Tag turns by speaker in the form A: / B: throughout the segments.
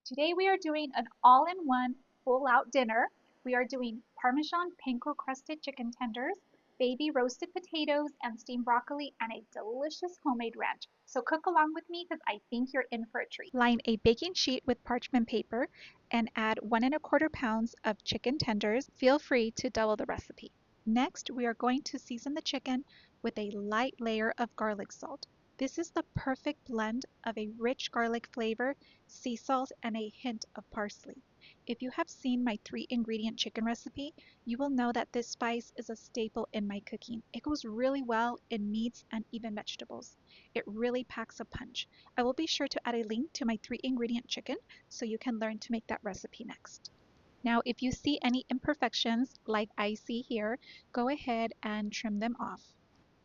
A: Today we are doing an all-in-one full-out dinner. We are doing Parmesan panko crusted chicken tenders, baby roasted potatoes, and steamed broccoli, and a delicious homemade ranch. So cook along with me because I think you're in for a treat. Line a baking sheet with parchment paper and add 1¼ pounds of chicken tenders. Feel free to double the recipe. Next, we are going to season the chicken with a light layer of garlic salt. This is the perfect blend of a rich garlic flavor, sea salt, and a hint of parsley. If you have seen my 3-ingredient chicken recipe, you will know that this spice is a staple in my cooking. It goes really well in meats and even vegetables. It really packs a punch. I will be sure to add a link to my 3-ingredient chicken so you can learn to make that recipe next. Now, if you see any imperfections like I see here, go ahead and trim them off.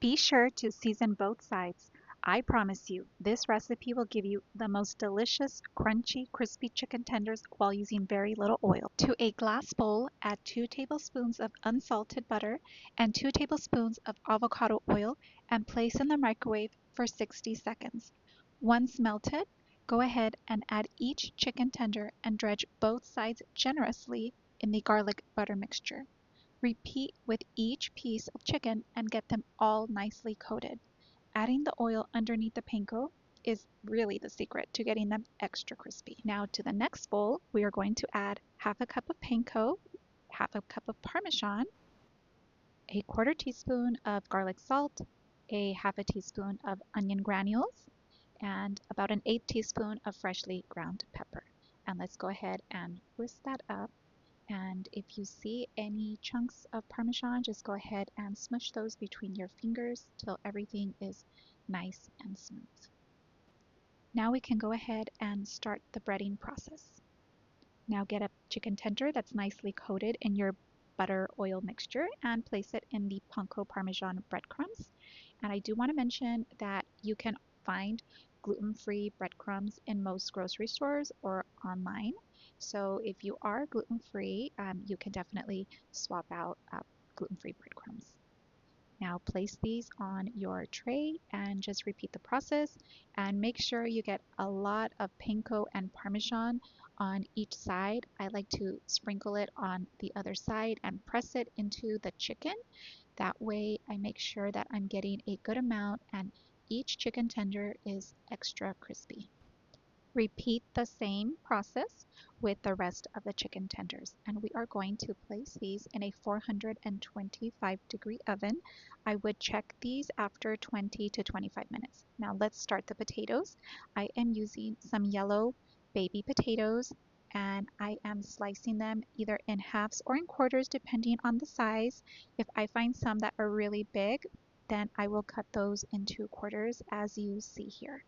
A: Be sure to season both sides. I promise you, this recipe will give you the most delicious, crunchy, crispy chicken tenders while using very little oil. To a glass bowl, add 2 tablespoons of unsalted butter and 2 tablespoons of avocado oil and place in the microwave for 60 seconds. Once melted, go ahead and add each chicken tender and dredge both sides generously in the garlic butter mixture. Repeat with each piece of chicken and get them all nicely coated. Adding the oil underneath the panko is really the secret to getting them extra crispy. Now to the next bowl, we are going to add half a cup of panko, half a cup of Parmesan, a 1/4 teaspoon of garlic salt, a half a teaspoon of onion granules, and about an 1/8 teaspoon of freshly ground pepper. And let's go ahead and whisk that up. And if you see any chunks of Parmesan, just go ahead and smush those between your fingers till everything is nice and smooth. Now we can go ahead and start the breading process. Now get a chicken tender that's nicely coated in your butter oil mixture and place it in the Panko Parmesan breadcrumbs. And I do want to mention that you can find gluten-free breadcrumbs in most grocery stores or online. So if you are gluten-free, you can definitely swap out gluten-free breadcrumbs. Now place these on your tray and just repeat the process and make sure you get a lot of panko and Parmesan on each side. I like to sprinkle it on the other side and press it into the chicken. That way I make sure that I'm getting a good amount and each chicken tender is extra crispy. Repeat the same process with the rest of the chicken tenders, and we are going to place these in a 425-degree oven. I would check these after 20 to 25 minutes. Now let's start the potatoes. I am using some yellow baby potatoes and I am slicing them either in halves or in quarters depending on the size. If I find some that are really big, then I will cut those into quarters as you see here.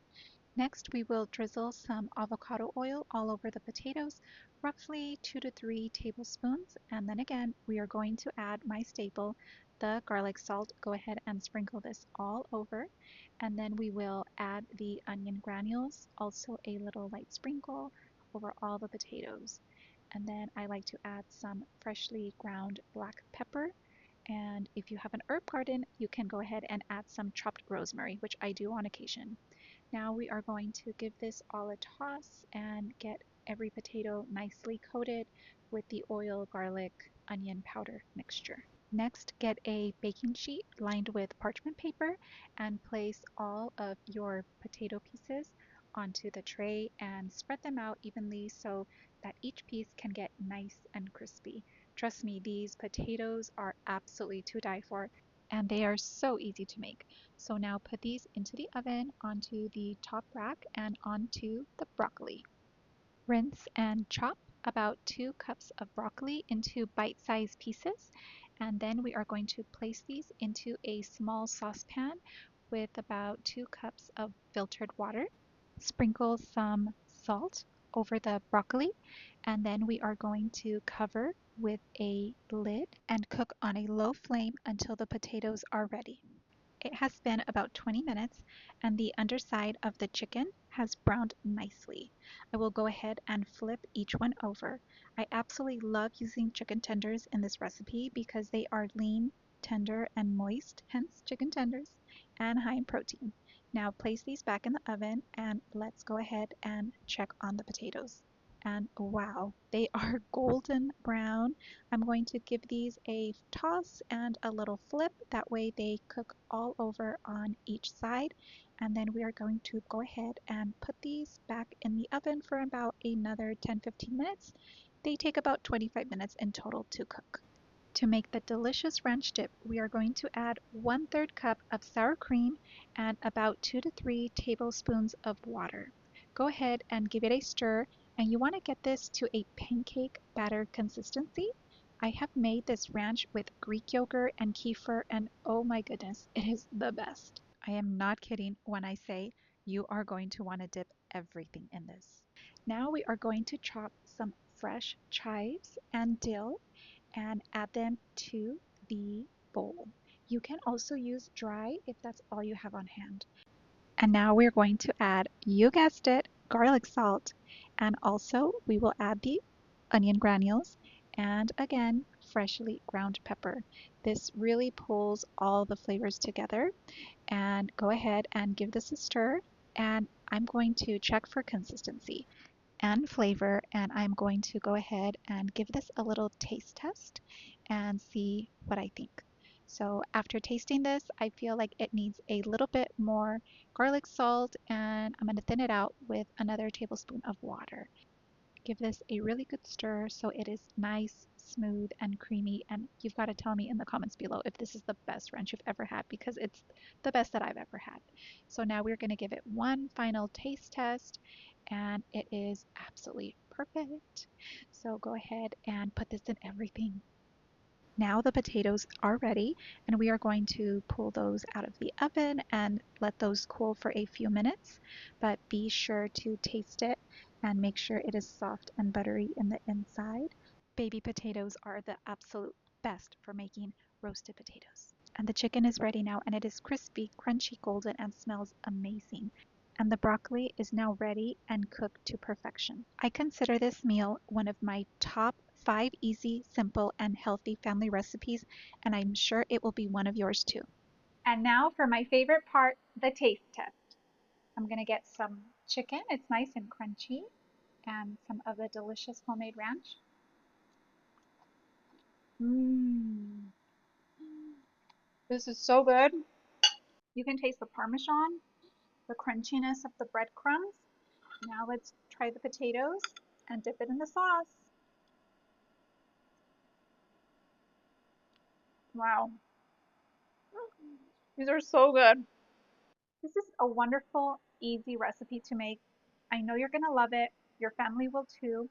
A: Next, we will drizzle some avocado oil all over the potatoes, roughly 2 to 3 tablespoons. And then again, we are going to add my staple, the garlic salt. Go ahead and sprinkle this all over. And then we will add the onion granules, also a little light sprinkle over all the potatoes. And then I like to add some freshly ground black pepper. And if you have an herb garden, you can go ahead and add some chopped rosemary, which I do on occasion. Now we are going to give this all a toss and get every potato nicely coated with the oil, garlic, onion powder mixture. Next, get a baking sheet lined with parchment paper and place all of your potato pieces onto the tray and spread them out evenly so that each piece can get nice and crispy. Trust me, these potatoes are absolutely to die for and they are so easy to make. So now put these into the oven onto the top rack and onto the broccoli. Rinse and chop about 2 cups of broccoli into bite-sized pieces, and then we are going to place these into a small saucepan with about 2 cups of filtered water. Sprinkle some salt over the broccoli, and then we are going to cover with a lid and cook on a low flame until the potatoes are ready. It has been about 20 minutes and the underside of the chicken has browned nicely. I will go ahead and flip each one over. I absolutely love using chicken tenders in this recipe because they are lean, tender, and moist, hence chicken tenders, and high in protein. Now place these back in the oven and let's go ahead and check on the potatoes.
B: and wow, they are golden brown. I'm going to give these a toss and a little flip. That way they cook all over on each side. And then we are going to go ahead and put these back in the oven for about another 10-15 minutes. They take about 25 minutes in total to cook. To make the delicious ranch dip, we are going to add 1/3 cup of sour cream and about 2 to 3 tablespoons of water. Go ahead and give it a stir, and you want to get this to a pancake batter consistency. I have made this ranch with Greek yogurt and kefir, and oh my goodness, it is the best. I am not kidding when I say you are going to want to dip everything in this. Now we are going to chop some fresh chives and dill and add them to the bowl. You can also use dry if that's all you have on hand. And now we're going to add, you guessed it, garlic salt. And also we will add the onion granules and again, freshly ground pepper. This really pulls all the flavors together. And go ahead and give this a stir. And I'm going to check for consistency and flavor, and I'm going to go ahead and give this a little taste test and see what I think. So after tasting this, I feel like it needs a little bit more garlic salt, and I'm going to thin it out with another tablespoon of water. Give this a really good stir so it is nice, smooth, and creamy. And you've got to tell me in the comments below if this is the best ranch you've ever had, because it's the best that I've ever had. So now we're going to give it one final taste test, and it is absolutely perfect. So go ahead and put this in everything. Now the potatoes are ready, and we are going to pull those out of the oven and let those cool for a few minutes. But be sure to taste it and make sure it is soft and buttery in the inside. Baby potatoes are the absolute best for making roasted potatoes. And the chicken is ready now, and it is crispy, crunchy, golden, and smells amazing. And the broccoli is now ready and cooked to perfection. I consider this meal one of my top 5 easy, simple, and healthy family recipes, and I'm sure it will be one of yours too.
A: And now for my favorite part, the taste test. I'm going to get some chicken. It's nice and crunchy, and some of the delicious homemade ranch. Mmm, this is so good. You can taste the Parmesan, the crunchiness of the breadcrumbs. Now let's try the potatoes and dip it in the sauce. Wow, these are so good. This is a wonderful, easy recipe to make. I know you're going to love it. Your family will too.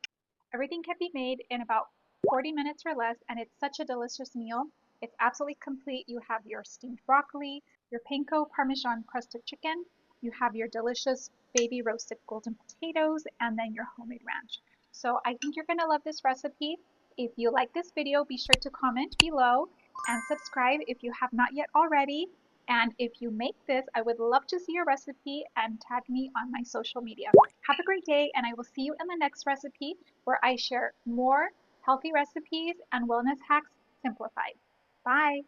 A: Everything can be made in about 40 minutes or less, and it's such a delicious meal. It's absolutely complete. You have your steamed broccoli, your panko Parmesan crusted chicken, you have your delicious baby roasted golden potatoes, and then your homemade ranch. So I think you're going to love this recipe. If you like this video, be sure to comment below and subscribe if you have not yet already. And if you make this, I would love to see your recipe and tag me on my social media. Have a great day, and I will see you in the next recipe where I share more healthy recipes and wellness hacks simplified. Bye!